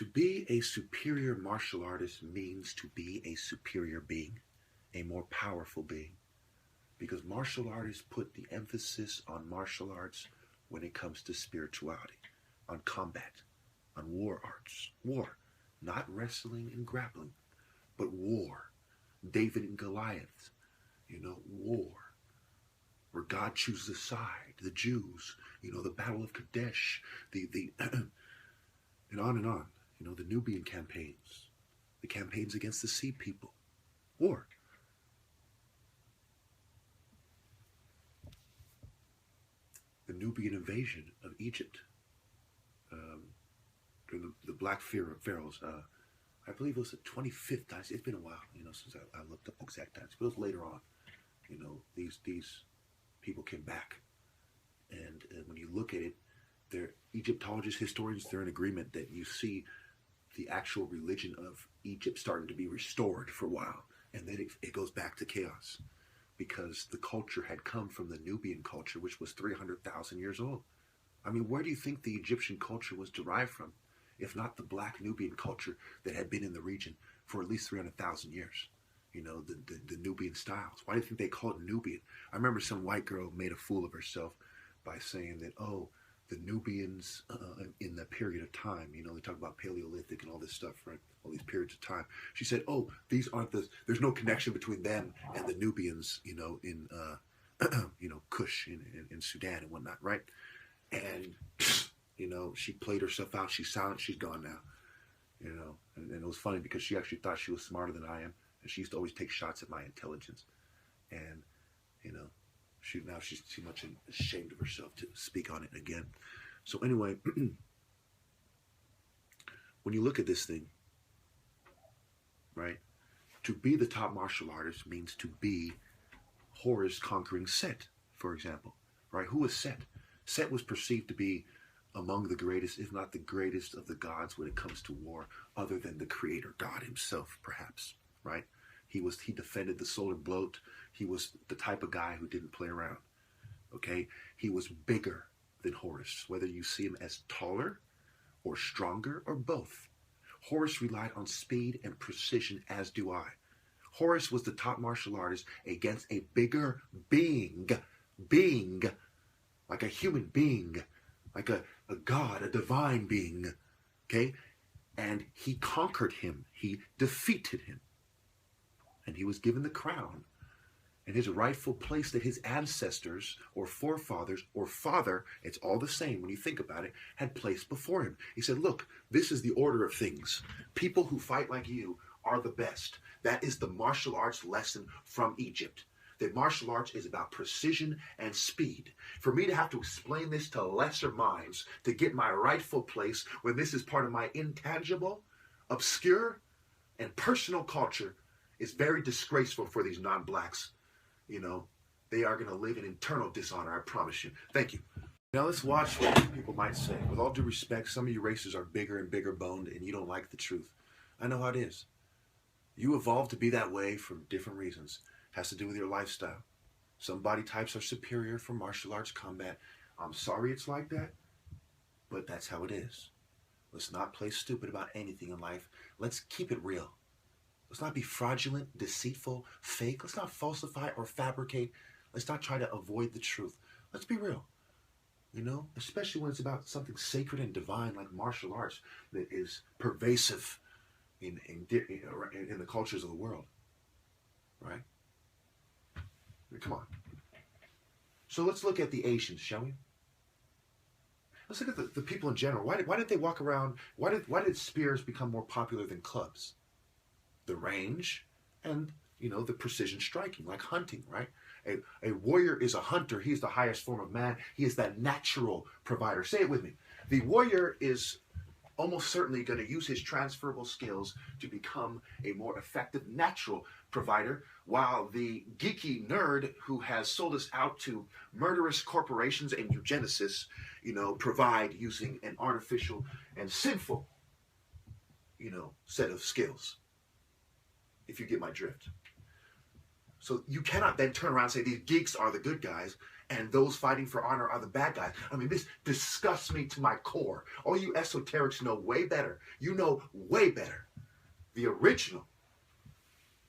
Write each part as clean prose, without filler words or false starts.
To be a superior martial artist means to be a superior being, a more powerful being. Because martial artists put the emphasis on martial arts when it comes to spirituality, on combat, on war arts. War, not wrestling and grappling, but war. David and Goliath, war, where God chooses a side, the Jews, the Battle of Kadesh, the and on, the Nubian campaigns, the campaigns against the Sea People, war. The Nubian invasion of Egypt during the Black Pharaohs. I believe it was the 25th time. It's been a while, since I looked up the exact times. But it was later on. These people came back, and when you look at it, they're Egyptologists, historians. They're in agreement that you see the actual religion of Egypt starting to be restored for a while, and then it goes back to chaos, because the culture had come from the Nubian culture, which was 300,000 years old. I mean, where do you think the Egyptian culture was derived from, if not the black Nubian culture that had been in the region for at least 300,000 years? The Nubian styles. Why do you think they call it Nubian? I remember some white girl made a fool of herself by saying that, the Nubians in the period of time, they talk about Paleolithic and all this stuff, right? All these periods of time. She said, these aren't there's no connection between them and the Nubians, in, Kush in Sudan and whatnot, right? And, she played herself out. She's silent. She's gone now, and it was funny because she actually thought she was smarter than I am. And she used to always take shots at my intelligence. And, she's too much ashamed of herself to speak on it again. So anyway, when you look at this thing, right, to be the top martial artist means to be Horus conquering Set, for example, right? Who was Set? Set was perceived to be among the greatest, if not the greatest of the gods when it comes to war, other than the creator God himself, perhaps, right? He defended the solar bloat. He was the type of guy who didn't play around, okay? He was bigger than Horus, whether you see him as taller or stronger or both. Horus relied on speed and precision, as do I. Horus was the top martial artist against a bigger being, like a human being, like a god, a divine being, okay? And he conquered him. He defeated him. And he was given the crown and his rightful place that his ancestors or forefathers or father, it's all the same when you think about it, had placed before him. He said, look, this is the order of things. People who fight like you are the best. That is the martial arts lesson from Egypt. That martial arts is about precision and speed. For me to have to explain this to lesser minds to get my rightful place when this is part of my intangible, obscure, and personal culture is very disgraceful for these non-blacks. They are going to live in eternal dishonor, I promise you. Thank you. Now let's watch what people might say. With all due respect, some of you races are bigger and bigger boned and you don't like the truth. I know how it is. You evolved to be that way for different reasons. It has to do with your lifestyle. Some body types are superior for martial arts combat. I'm sorry it's like that, but that's how it is. Let's not play stupid about anything in life. Let's keep it real. Let's not be fraudulent, deceitful, fake. Let's not falsify or fabricate. Let's not try to avoid the truth. Let's be real, especially when it's about something sacred and divine like martial arts that is pervasive in the cultures of the world, right? I mean, come on. So let's look at the Asians, shall we? Let's look at the people in general. Why did they walk around? Why did spears become more popular than clubs? The range and, the precision striking, like hunting, right? A warrior is a hunter. He's the highest form of man. He is that natural provider. Say it with me. The warrior is almost certainly going to use his transferable skills to become a more effective natural provider, while the geeky nerd who has sold us out to murderous corporations and eugenicists, provide using an artificial and sinful, set of skills. If you get my drift. So you cannot then turn around and say these geeks are the good guys and those fighting for honor are the bad guys. I mean, this disgusts me to my core. All you esoterics know way better. You know way better. The original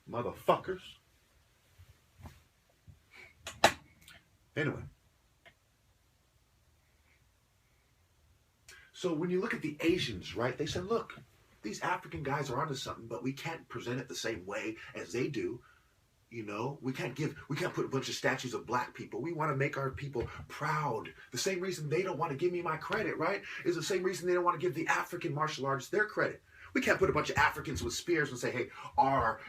motherfuckers. Anyway. So when you look at the Asians, right, they said, look, these African guys are onto something, but we can't present it the same way as they do. You know, we can't put a bunch of statues of black people. We want to make our people proud. The same reason they don't want to give me my credit, right, is the same reason they don't want to give the African martial artists their credit. We can't put a bunch of Africans with spears and say, hey, our,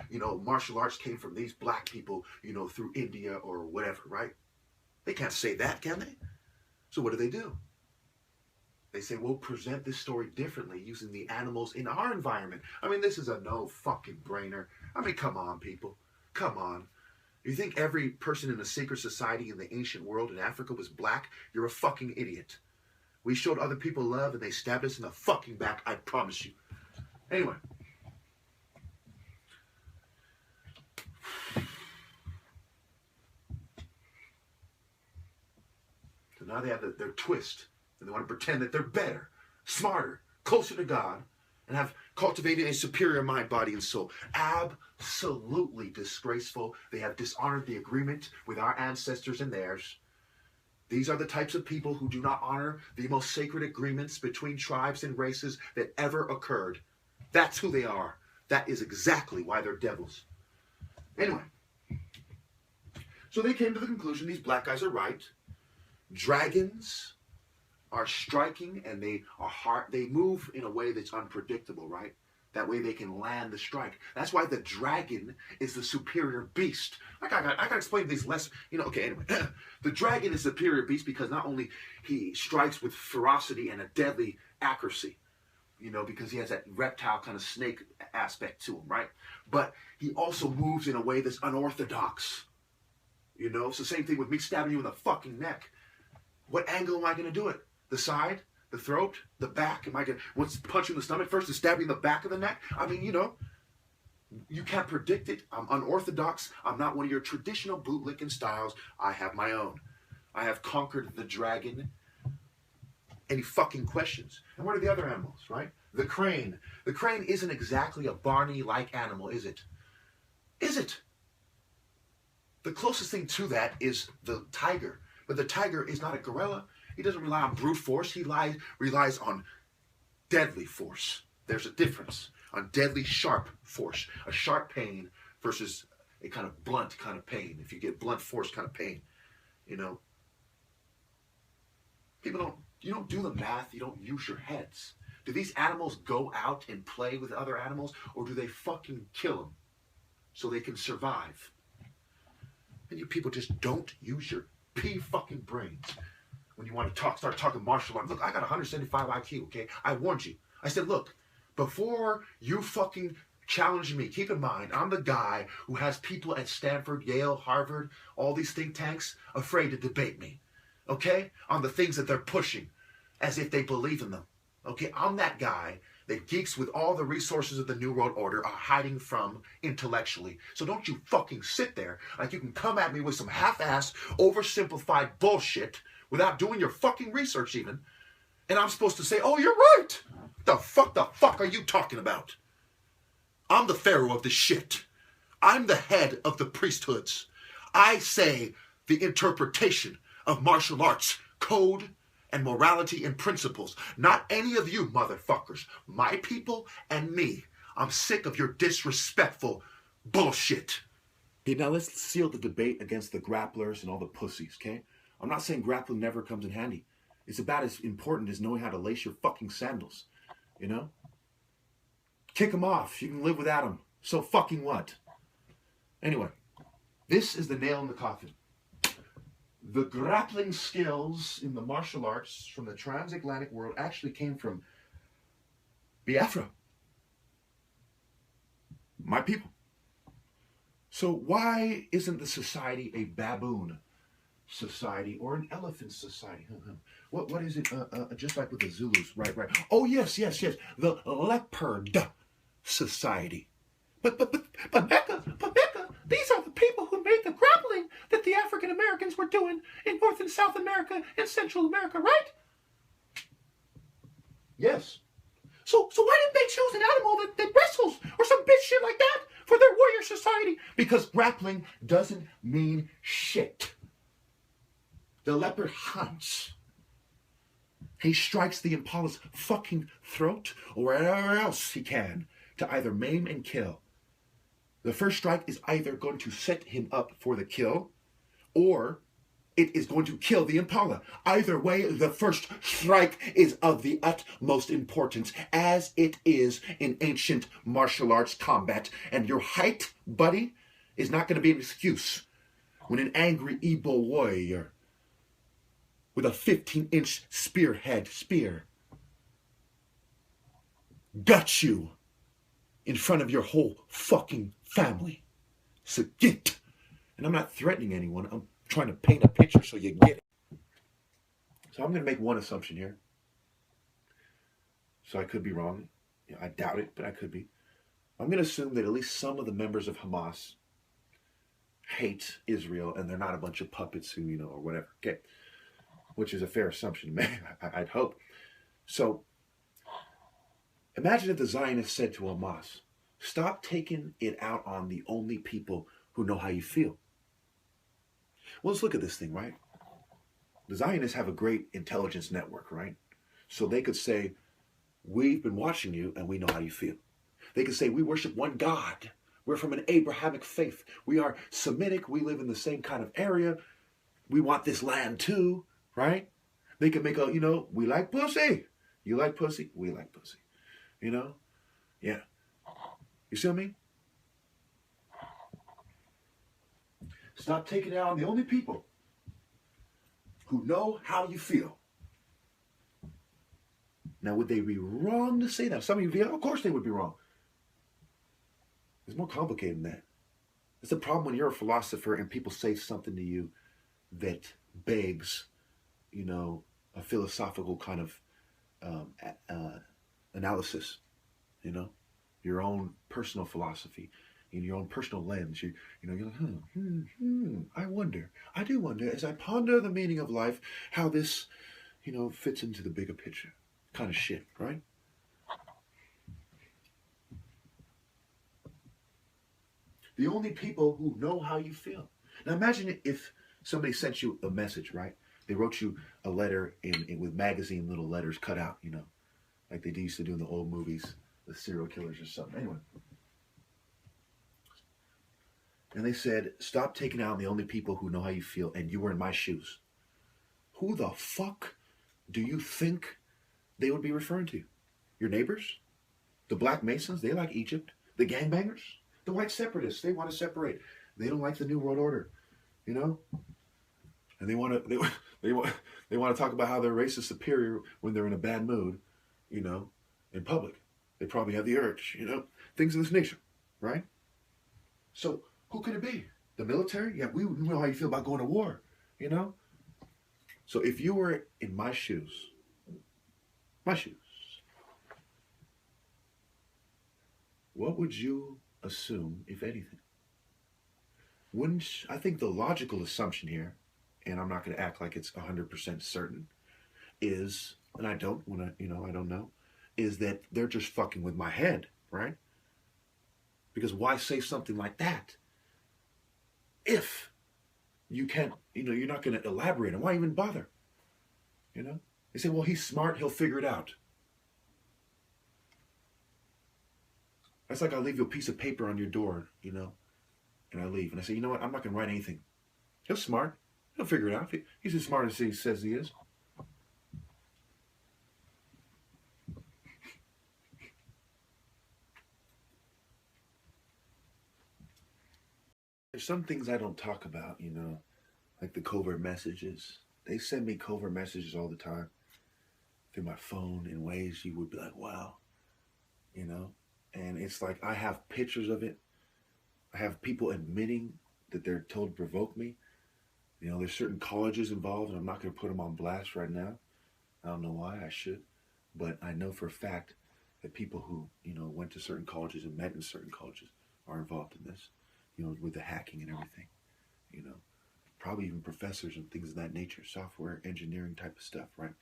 martial arts came from these black people, through India or whatever, right? They can't say that, can they? So what do? They say, we'll present this story differently using the animals in our environment. I mean, this is a no fucking brainer. I mean, come on, people. Come on. You think every person in a secret society in the ancient world in Africa was black? You're a fucking idiot. We showed other people love and they stabbed us in the fucking back, I promise you. Anyway. So now they have their twist. And they want to pretend that they're better, smarter, closer to God, and have cultivated a superior mind, body, and soul. Absolutely disgraceful. They have dishonored the agreement with our ancestors and theirs. These are the types of people who do not honor the most sacred agreements between tribes and races that ever occurred. That's who they are. That is exactly why they're devils. Anyway, so they came to the conclusion these black guys are right. Dragons are striking and they are hard. They move in a way that's unpredictable, right? That way they can land the strike. That's why the dragon is the superior beast. I gotta explain these less, okay, anyway. The dragon is the superior beast because not only he strikes with ferocity and a deadly accuracy, because he has that reptile kind of snake aspect to him, right? But he also moves in a way that's unorthodox. It's the same thing with me stabbing you in the fucking neck. What angle am I going to do it? The side? The throat? The back? Am I going to once punch you in the stomach first and stab you in the back of the neck? I mean, you can't predict it. I'm unorthodox. I'm not one of your traditional bootlicking styles. I have my own. I have conquered the dragon. Any fucking questions? And what are the other animals, right? The crane. The crane isn't exactly a Barney-like animal, is it? Is it? The closest thing to that is the tiger. But the tiger is not a gorilla. He doesn't rely on brute force. He relies on deadly force. There's a difference. On deadly sharp force. A sharp pain versus a kind of blunt kind of pain. If you get blunt force kind of pain. People you don't do the math. You don't use your heads. Do these animals go out and play with other animals? Or do they fucking kill them so they can survive? And you people just don't use your fucking brains. When you want to start talking martial arts. Look, I got 175 IQ, okay? I warned you. I said, look, before you fucking challenge me, keep in mind, I'm the guy who has people at Stanford, Yale, Harvard, all these think tanks afraid to debate me, okay? On the things that they're pushing as if they believe in them, okay? I'm that guy that geeks with all the resources of the New World Order are hiding from intellectually. So don't you fucking sit there like you can come at me with some half-assed, oversimplified bullshit without doing your fucking research even. And I'm supposed to say, oh, you're right. The fuck are you talking about? I'm the pharaoh of the shit. I'm the head of the priesthoods. I say the interpretation of martial arts, code, and morality and principles. Not any of you motherfuckers. My people and me. I'm sick of your disrespectful bullshit. Okay, now let's seal the debate against the grapplers and all the pussies, okay? I'm not saying grappling never comes in handy. It's about as important as knowing how to lace your fucking sandals, Kick them off. You can live without them. So fucking what? Anyway, this is the nail in the coffin. The grappling skills in the martial arts from the transatlantic world actually came from Biafra. My people. So why isn't the society a baboon society or an elephant society? What is it? Just like with the Zulus, right? Oh yes. The leopard society. But Becca, These are the people who made the grappling that the African Americans were doing in North and South America and Central America, right? Yes. So why didn't they choose an animal that wrestles or some bitch shit like that for their warrior society? Because grappling doesn't mean shit. The leopard hunts. He strikes the impala's fucking throat or wherever else he can to either maim and kill. The first strike is either going to set him up for the kill or it is going to kill the impala. Either way, the first strike is of the utmost importance, as it is in ancient martial arts combat. And your height, buddy, is not going to be an excuse when an angry Igbo warrior with a 15-inch spear guts you in front of your whole fucking family. So get. And I'm not threatening anyone. I'm trying to paint a picture so you get it. So I'm going to make one assumption here. So I could be wrong. I doubt it, but I could be. I'm going to assume that at least some of the members of Hamas hate Israel and they're not a bunch of puppets who, or whatever. Okay. Which is a fair assumption, man. I'd hope. So imagine if the Zionists said to Hamas, stop taking it out on the only people who know how you feel. Well, let's look at this thing, right? The Zionists have a great intelligence network, right? So they could say, we've been watching you and we know how you feel. They could say, we worship one God. We're from an Abrahamic faith. We are Semitic. We live in the same kind of area. We want this land too, right? They could make we like pussy. You like pussy? We like pussy. Yeah. You see what I mean? Stop taking it out on the only people who know how you feel. Now, would they be wrong to say that? Some of you, of course they would be wrong. It's more complicated than that. It's the problem when you're a philosopher and people say something to you that begs, a philosophical kind of analysis, your own personal philosophy, in your own personal lens. You're like, I do wonder, as I ponder the meaning of life, how this, fits into the bigger picture. Kind of shit, right? The only people who know how you feel. Now imagine if somebody sent you a message, right? They wrote you a letter in with magazine little letters cut out, like they used to do in the old movies, the serial killers or something. Anyway. And they said, stop taking out the only people who know how you feel, and you were in my shoes. Who the fuck do you think they would be referring to? Your neighbors? The Black Masons, they like Egypt. The gangbangers? The white separatists, they want to separate. They don't like the New World Order, And they want to talk about how they're racist superior when they're in a bad mood, in public. They probably have the urge, things of this nature, right? So who could it be? The military? Yeah, we know how you feel about going to war, So if you were in my shoes, what would you assume, if anything? I think the logical assumption here, and I'm not going to act like it's 100% certain, is, and I don't know, is that they're just fucking with my head, right? Because why say something like that if you can't, you're not going to elaborate, and why even bother? They say, well, he's smart, he'll figure it out. That's like I'll leave you a piece of paper on your door, and I leave. And I say, you know what, I'm not going to write anything. He's smart. He'll figure it out. He's as smart as he says he is. There's some things I don't talk about, like the covert messages. They send me covert messages all the time through my phone in ways you would be like, wow, And it's like I have pictures of it. I have people admitting that they're told to provoke me. There's certain colleges involved, and I'm not going to put them on blast right now. I don't know why I should, but I know for a fact that people who, went to certain colleges and met in certain colleges are involved in this. with the hacking and everything, you know, probably even professors and things of that nature, software engineering type of stuff, right?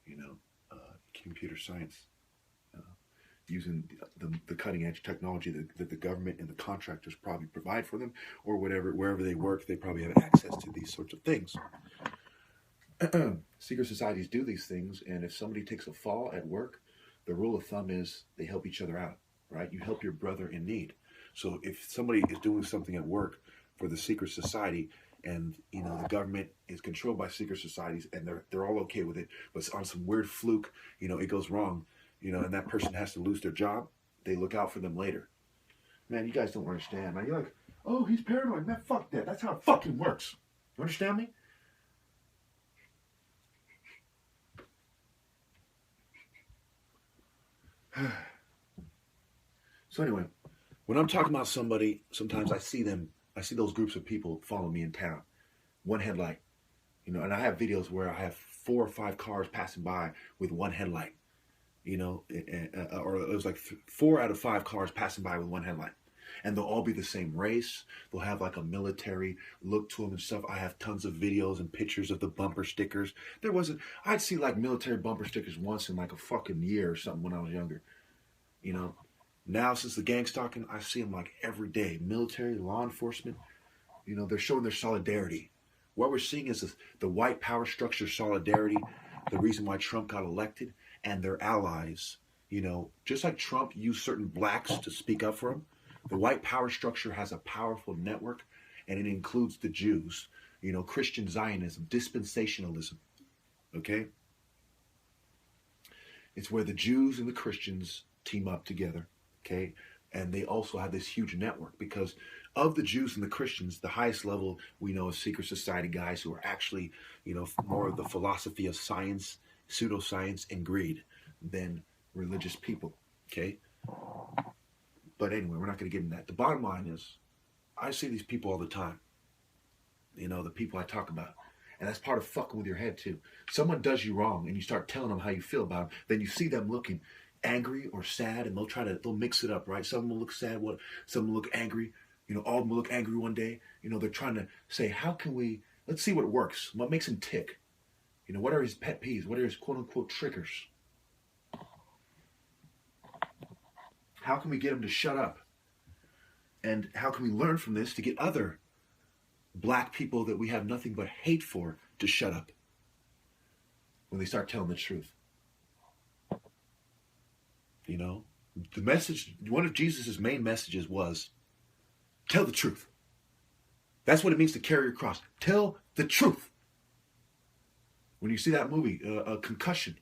You know, computer science, using the cutting edge technology that the government and the contractors probably provide for them, or whatever, wherever they work, they probably have access to these sorts of things. Secret societies do these things, and if somebody takes a fall at work, the rule of thumb is they help each other out, right? You help your brother in need. So if somebody is doing something at work for the secret society, and the government is controlled by secret societies, and they're all okay with it, but on some weird fluke, it goes wrong, and that person has to lose their job, they look out for them later. Man, you guys don't understand, man. You're like, oh, he's paranoid, man. Fuck that. That's how it fucking works. You understand me? So anyway, when I'm talking about somebody, sometimes I see those groups of people follow me in town. One headlight, and I have videos where I have 4 or 5 cars passing by with one headlight, or it was like 4 out of 5 cars passing by with one headlight. And they'll all be the same race. They'll have like a military look to them and stuff. I have tons of videos and pictures of the bumper stickers. I'd see like military bumper stickers once in like a fucking year or something when I was younger. Now since the gang stalking, I see them like every day. Military, law enforcement, they're showing their solidarity. What we're seeing is the white power structure solidarity, the reason why Trump got elected, and their allies. Just like Trump used certain blacks to speak up for him, the white power structure has a powerful network, and it includes the Jews, Christian Zionism, dispensationalism, okay? It's where the Jews and the Christians team up together, okay? And they also have this huge network because of the Jews and the Christians, the highest level we know is secret society guys who are actually, more of the philosophy of science, pseudoscience, and greed than religious people, okay? But anyway, we're not going to get into that. The bottom line is, I see these people all the time. The people I talk about. And that's part of fucking with your head too. Someone does you wrong and you start telling them how you feel about them. Then you see them looking angry or sad and they'll mix it up, right? Some will look sad, some will look angry. All of them will look angry one day. They're trying to say, let's see what works. What makes him tick? What are his pet peeves? What are his quote unquote triggers? How can we get him to shut up? And how can we learn from this to get other black people that we have nothing but hate for to shut up when they start telling the truth? The message, one of Jesus' main messages was, tell the truth. That's what it means to carry your cross. Tell the truth. When you see that movie, Concussion,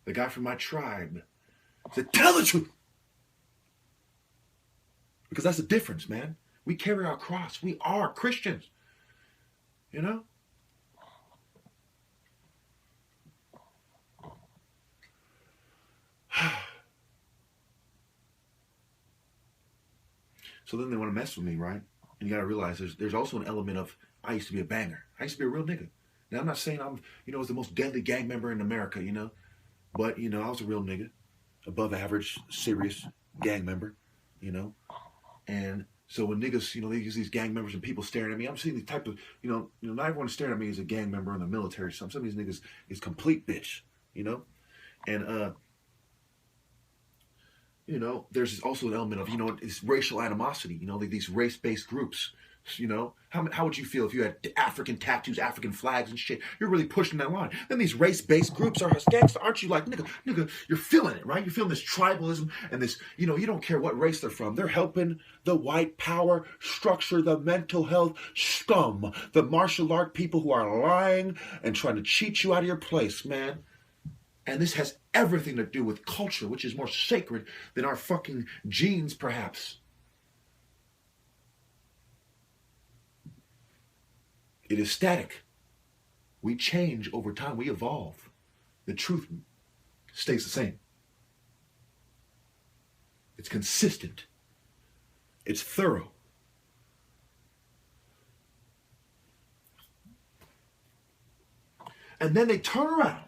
the guy from my tribe said, tell the truth. Because that's the difference, man. We carry our cross. We are Christians. So then they want to mess with me, right? And you got to realize there's also an element of, I used to be a banger. I used to be a real nigga. Now, I'm not saying I'm, was the most deadly gang member in America, But, I was a real nigga. Above average, serious gang member, And so when niggas, they use these gang members and people staring at me, I'm seeing the type of, not everyone staring at me is a gang member in the military. Some of these niggas is complete bitch, And, there's also an element of, it's racial animosity, these race-based groups, how would you feel if you had African tattoos, African flags and shit? You're really pushing that line. Then these race-based groups are gangster, aren't you? Like, nigga, you're feeling it, right? You're feeling this tribalism and this, you don't care what race they're from. They're helping the white power structure, the mental health scum, the martial art people who are lying and trying to cheat you out of your place, man. And this has everything to do with culture, which is more sacred than our fucking genes, perhaps. It is static. We change over time. We evolve. The truth stays the same. It's consistent. It's thorough. And then they turn around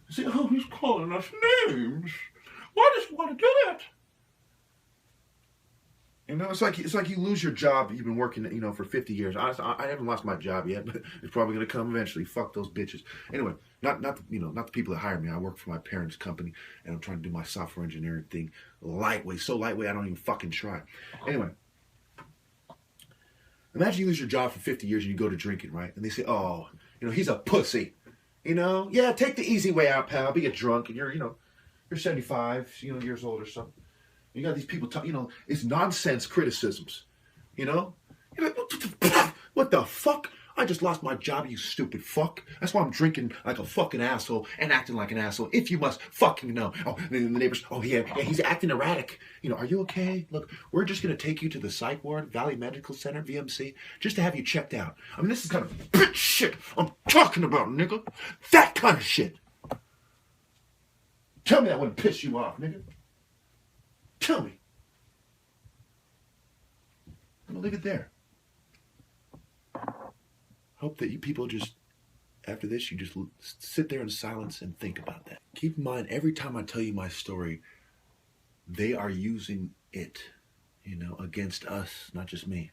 and say, oh, he's calling us names. Why does he want to do that? know, it's like you lose your job. You've been working, for 50 years. Honestly, I haven't lost my job yet, but it's probably going to come eventually. Fuck those bitches. Anyway, not the people that hire me. I work for my parents' company, and I'm trying to do my software engineering thing lightweight, so lightweight I don't even fucking try. Anyway, imagine you lose your job for 50 years and you go to drinking, right? And they say, oh, he's a pussy. Yeah, take the easy way out, pal. Be a drunk, and you're 75, years old or something. You got these people it's nonsense criticisms, You're like, what the fuck? I just lost my job, you stupid fuck. That's why I'm drinking like a fucking asshole and acting like an asshole, if you must fucking know. Oh, the neighbors, oh yeah, he's acting erratic. Are you okay? Look, we're just going to take you to the psych ward, Valley Medical Center, VMC, just to have you checked out. I mean, this is kind of bitch shit I'm talking about, nigga. That kind of shit. Tell me that wouldn't piss you off, nigga. Tell me. I'm going to leave it there. Hope that you people just, after this, you just sit there in silence and think about that. Keep in mind, every time I tell you my story, they are using it, against us, not just me.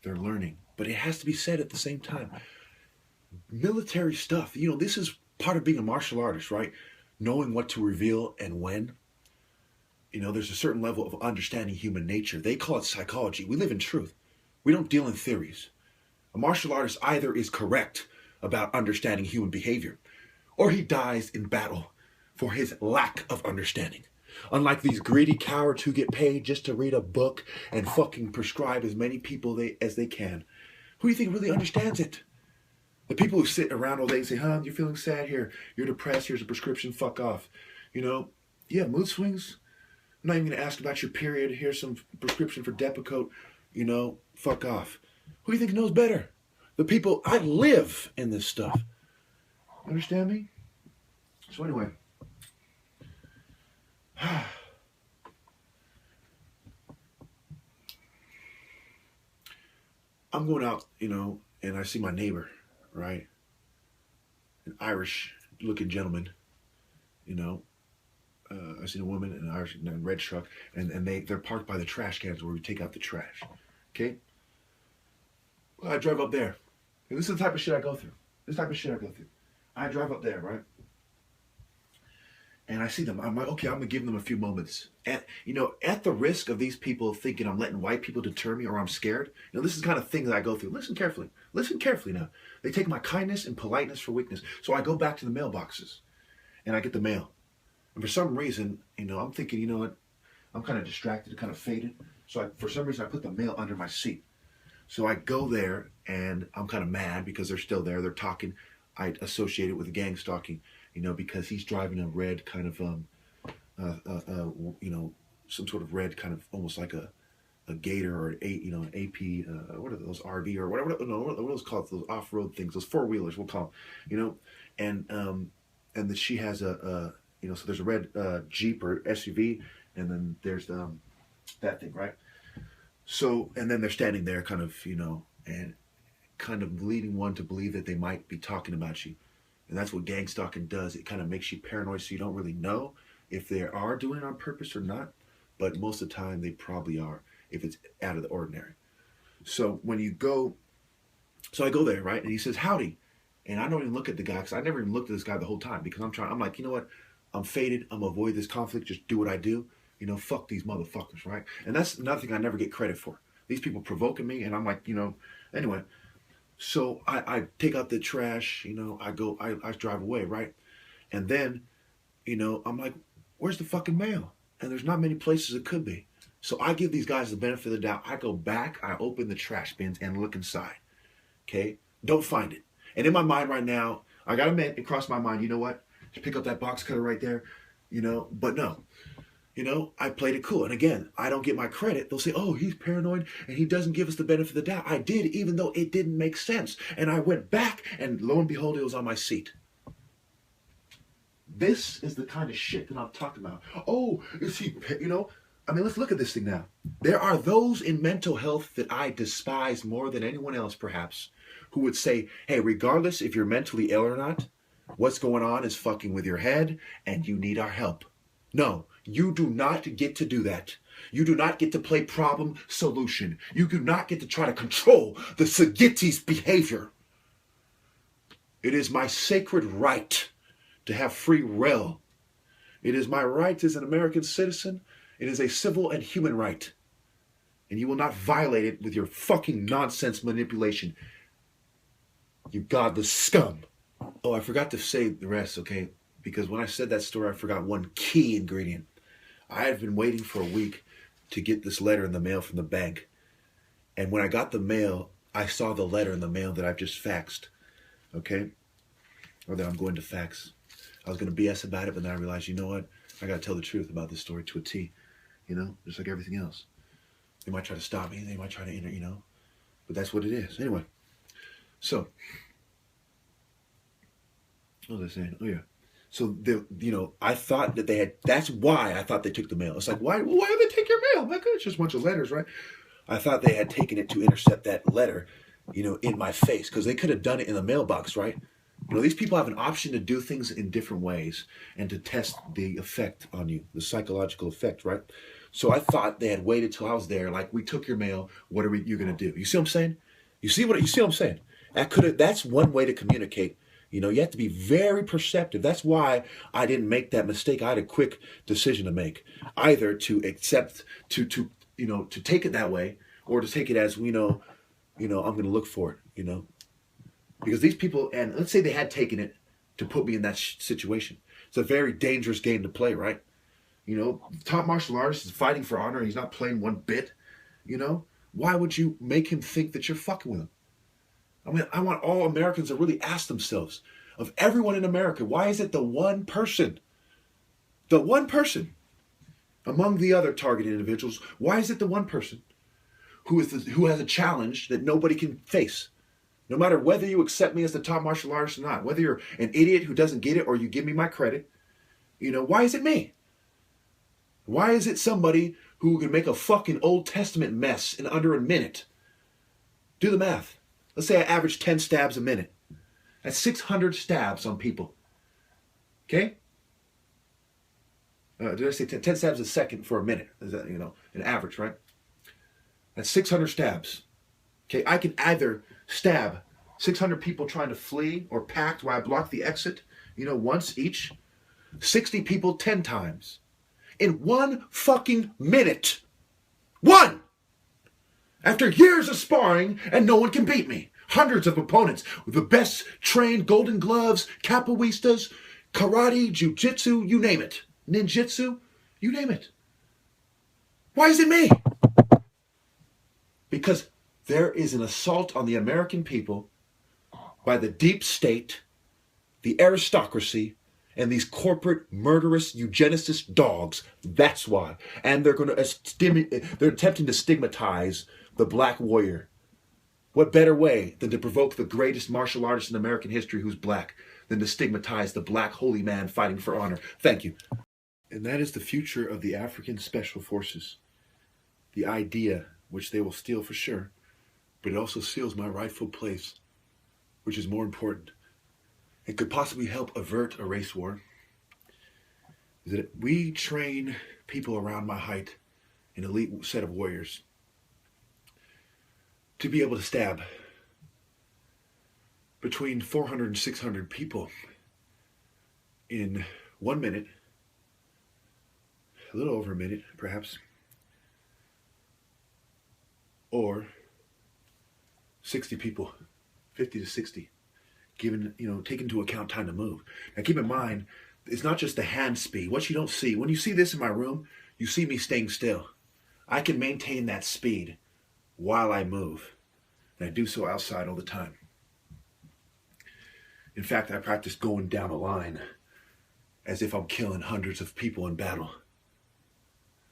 They're learning. But it has to be said at the same time. Military stuff, this is part of being a martial artist, right? Knowing what to reveal and when. There's a certain level of understanding human nature. They call it psychology. We live in truth. We don't deal in theories. A martial artist either is correct about understanding human behavior, or he dies in battle for his lack of understanding. Unlike these greedy cowards who get paid just to read a book and fucking prescribe as many people as they can. Who do you think really understands it? The people who sit around all day and say, you're feeling sad here, you're depressed, here's a prescription, fuck off. Yeah, mood swings. I'm not even going to ask about your period. Here's some prescription for Depakote. Fuck off. Who do you think knows better? The people. I live in this stuff. Understand me? So anyway. I'm going out, and I see my neighbor, right? An Irish-looking gentleman, I seen a woman in an Irish red truck, and they're parked by the trash cans where we take out the trash. Okay? Well, I drive up there. And this is the type of shit I go through. I drive up there, right? And I see them. I'm like, okay, I'm going to give them a few moments. At the risk of these people thinking I'm letting white people deter me or I'm scared, this is the kind of thing that I go through. Listen carefully. Listen carefully now. They take my kindness and politeness for weakness. So I go back to the mailboxes, and I get the mail. And for some reason, I'm thinking, what? I'm kind of distracted, kind of faded. So for some reason, I put the mail under my seat. So I go there, and I'm kind of mad because they're still there. They're talking. I associate it with gang stalking, because he's driving a red kind of, some sort of red kind of almost like a Gator or an AP, what are those, RV or whatever, no, what are those called? Those off-road things, those four-wheelers, we'll call them, and that she has so there's a red Jeep or SUV, and then there's that thing, right? So, and then they're standing there kind of, and kind of leading one to believe that they might be talking about you. And that's what gang stalking does. It kind of makes you paranoid, so you don't really know if they are doing it on purpose or not. But most of the time, they probably are, if it's out of the ordinary. So when you go, so I go there, right? And he says, howdy. And I don't even look at the guy, because I never even looked at this guy the whole time, because I'm like, you know what? I'm faded. I'm going to avoid this conflict. Just do what I do. Fuck these motherfuckers, right? And that's another thing I never get credit for. These people provoking me, and I'm like, anyway. So I take out the trash, I drive away, right? And then, I'm like, where's the fucking mail? And there's not many places it could be. So I give these guys the benefit of the doubt. I go back, I open the trash bins and look inside. Okay? Don't find it. And in my mind right now, I got to admit, it crossed my mind, you know what? Just pick up that box cutter right there, but no. I played it cool. And again, I don't get my credit. They'll say, oh, he's paranoid and he doesn't give us the benefit of the doubt. I did, even though it didn't make sense. And I went back, and lo and behold, it was on my seat. This is the kind of shit that I'm talking about. Oh, is he, let's look at this thing now. There are those in mental health that I despise more than anyone else, perhaps, who would say, hey, regardless if you're mentally ill or not, what's going on is fucking with your head and you need our help. No, You do not get to do that. You do not get to play problem solution. You do not get to try to control the Sagitti's behavior. It is my sacred right to have free will. It is my right as an American citizen. It is a civil and human right. And you will not violate it with your fucking nonsense manipulation. You godless scum. Oh, I forgot to say the rest, okay? Because when I said that story, I forgot one key ingredient. I had been waiting for a week to get this letter in the mail from the bank. And when I got the mail, I saw the letter in the mail that I've just faxed, okay? Or that I'm going to fax. I was going to BS about it, but then I realized, you know what? I got to tell the truth about this story to a T, you know? Just like everything else. They might try to stop me. They might try to enter, you know? But that's what it is. Anyway, so, what was I saying? Oh, yeah. So, I thought that they had, that's why I thought they took the mail. It's like, why did they take your mail? My God, it's just a bunch of letters, right? I thought they had taken it to intercept that letter, in my face. Because they could have done it in the mailbox, right? These people have an option to do things in different ways and to test the effect on you, the psychological effect, right? So I thought they had waited till I was there. Like, we took your mail. What are you going to do? You see what I'm saying? You see what I'm saying? That's one way to communicate. You have to be very perceptive. That's why I didn't make that mistake. I had a quick decision to make, either to accept, to take it that way, or to take it as, I'm going to look for it, because these people, and let's say they had taken it to put me in that situation. It's a very dangerous game to play, right? Top martial artist is fighting for honor and he's not playing one bit, Why would you make him think that you're fucking with him? I mean, I want all Americans to really ask themselves, of everyone in America, why is it the one person among the other targeted individuals, why is it the one person who has a challenge that nobody can face? No matter whether you accept me as the top martial artist or not, whether you're an idiot who doesn't get it or you give me my credit, why is it me? Why is it somebody who can make a fucking Old Testament mess in under a minute? Do the math. Let's say I average 10 stabs a minute. That's 600 stabs on people. Okay? Did I say 10 stabs a second for a minute? Is that, an average, right? That's 600 stabs. Okay, I can either stab 600 people trying to flee or packed while I block the exit, once each. 60 people 10 times. In 1 fucking minute. 1! After years of sparring, and no one can beat me. Hundreds of opponents with the best trained golden gloves, capoeiristas, karate, jiu-jitsu, you name it. Ninjutsu, you name it. Why is it me? Because there is an assault on the American people by the deep state, the aristocracy, and these corporate murderous eugenicist dogs. That's why. And they're attempting to stigmatize the black warrior. What better way than to provoke the greatest martial artist in American history who's black than to stigmatize the black holy man fighting for honor? Thank you. And that is the future of the African Special Forces. The idea, which they will steal for sure, but it also seals my rightful place, which is more important and could possibly help avert a race war, is that we train people around my height, an elite set of warriors, to be able to stab between 400 and 600 people in 1 minute, a little over a minute, perhaps, or 60 people, 50 to 60, given, take into account time to move. Now keep in mind, it's not just the hand speed. What you don't see, when you see this in my room, you see me staying still. I can maintain that speed while I move. And I do so outside all the time. In fact, I practice going down a line as if I'm killing hundreds of people in battle.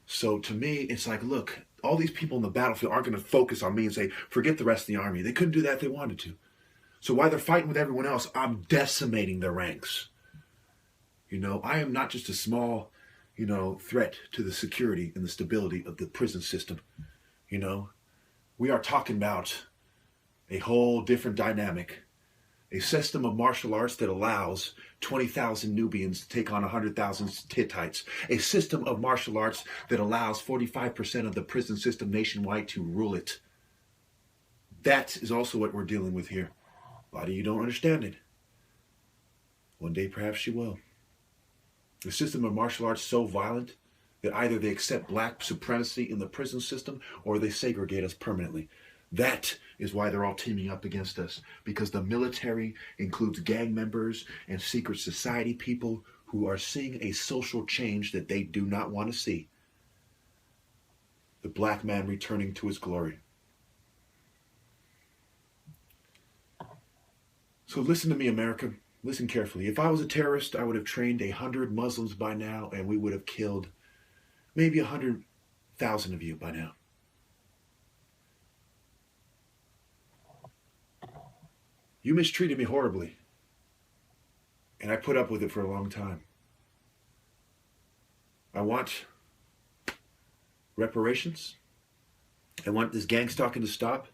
So to me, it's like, look, all these people in the battlefield aren't going to focus on me and say, forget the rest of the army. They couldn't do that if they wanted to. So while they're fighting with everyone else, I'm decimating their ranks. I am not just a small, threat to the security and the stability of the prison system. We are talking about a whole different dynamic A system of martial arts that allows 20,000 Nubians to take on 100,000 Hittites. A system of martial arts that allows 45% of the prison system nationwide to rule it. That is also what we're dealing with here. A lot of you don't understand it. One day perhaps you will. A system of martial arts so violent that either they accept black supremacy in the prison system or they segregate us permanently. That is why they're all teaming up against us, because the military includes gang members and secret society people who are seeing a social change that they do not want to see. The black man returning to his glory. So listen to me, America. Listen carefully. If I was a terrorist, I would have trained 100 Muslims by now, and we would have killed maybe 100,000 of you by now. You mistreated me horribly, and I put up with it for a long time. I want reparations. I want this gang stalking to stop.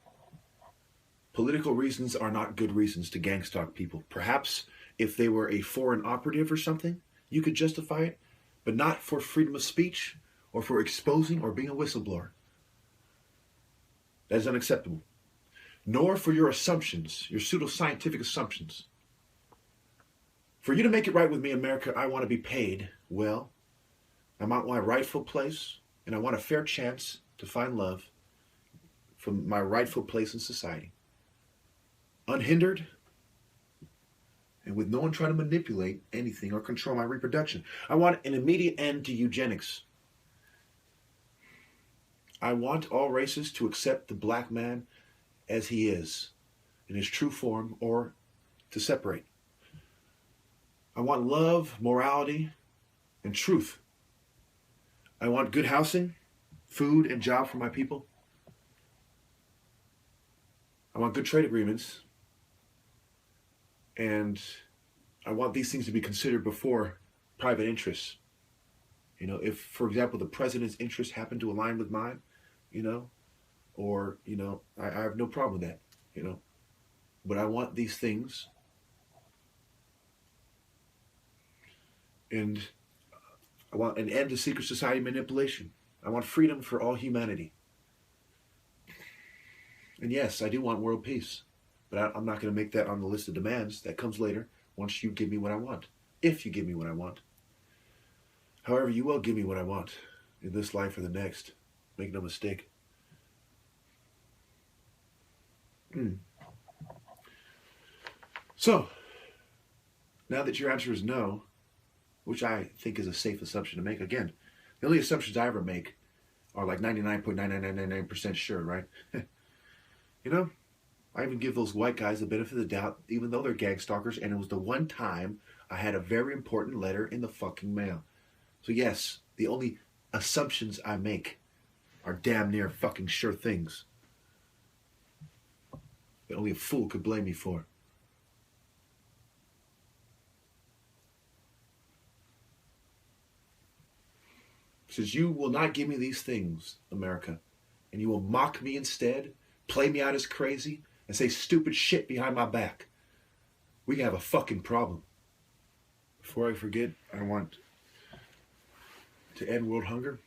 Political reasons are not good reasons to gang stalk people. Perhaps if they were a foreign operative or something, you could justify it, but not for freedom of speech or for exposing or being a whistleblower. That is unacceptable. Nor for your assumptions, your pseudoscientific assumptions. For you to make it right with me, America, I want to be paid well. I want my rightful place, and I want a fair chance to find love from my rightful place in society. Unhindered, and with no one trying to manipulate anything or control my reproduction. I want an immediate end to eugenics. I want all races to accept the black man as he is, in his true form, or to separate. I want love, morality, and truth. I want good housing, food, and job for my people. I want good trade agreements. And I want these things to be considered before private interests. You know, if, for example, the president's interests happen to align with mine, I have no problem with that, But I want these things. And I want an end to secret society manipulation. I want freedom for all humanity. And yes, I do want world peace. But I'm not going to make that on the list of demands. That comes later, once you give me what I want. If you give me what I want. However, you will give me what I want in this life or the next. Make no mistake. So, now that your answer is no, which I think is a safe assumption to make, again, the only assumptions I ever make are like 99.99999% sure, right? I even give those white guys the benefit of the doubt, even though they're gang stalkers, and it was the one time I had a very important letter in the fucking mail. So yes, the only assumptions I make are damn near fucking sure things that only a fool could blame me for. Since you will not give me these things, America, and you will mock me instead, play me out as crazy, and say stupid shit behind my back, we have a fucking problem. Before I forget, I want to end world hunger.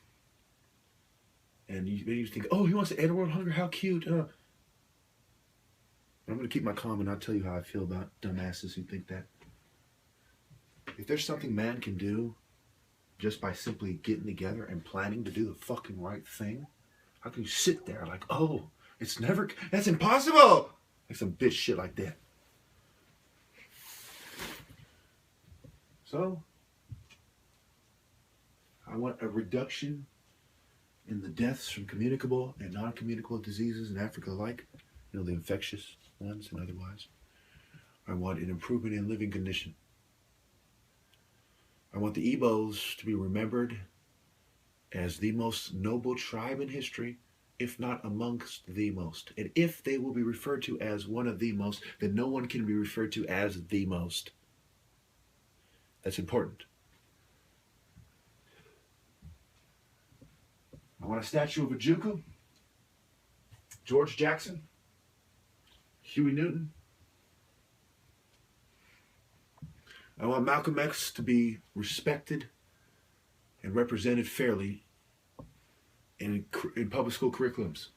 And you think, oh, he wants to end world hunger? How cute. I'm going to keep my calm and not tell you how I feel about dumbasses who think that. If there's something man can do just by simply getting together and planning to do the fucking right thing, how can you sit there like, oh, that's impossible! Like some bitch shit like that. So, I want a reduction in the deaths from communicable and non-communicable diseases in Africa alike, the infectious ones and otherwise. I want an improvement in living condition. I want the Igbos to be remembered as the most noble tribe in history, if not amongst the most. And if they will be referred to as one of the most, then no one can be referred to as the most. That's important. I want a statue of Ojukwu, George Jackson, Huey Newton, I want Malcolm X to be respected and represented fairly in public school curriculums.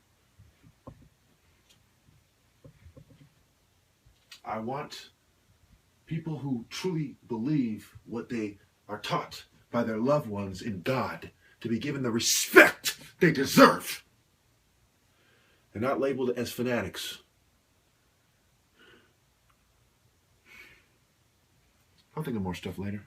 I want people who truly believe what they are taught by their loved ones in God to be given the respect they deserve. They're not labeled as fanatics. I'll think of more stuff later.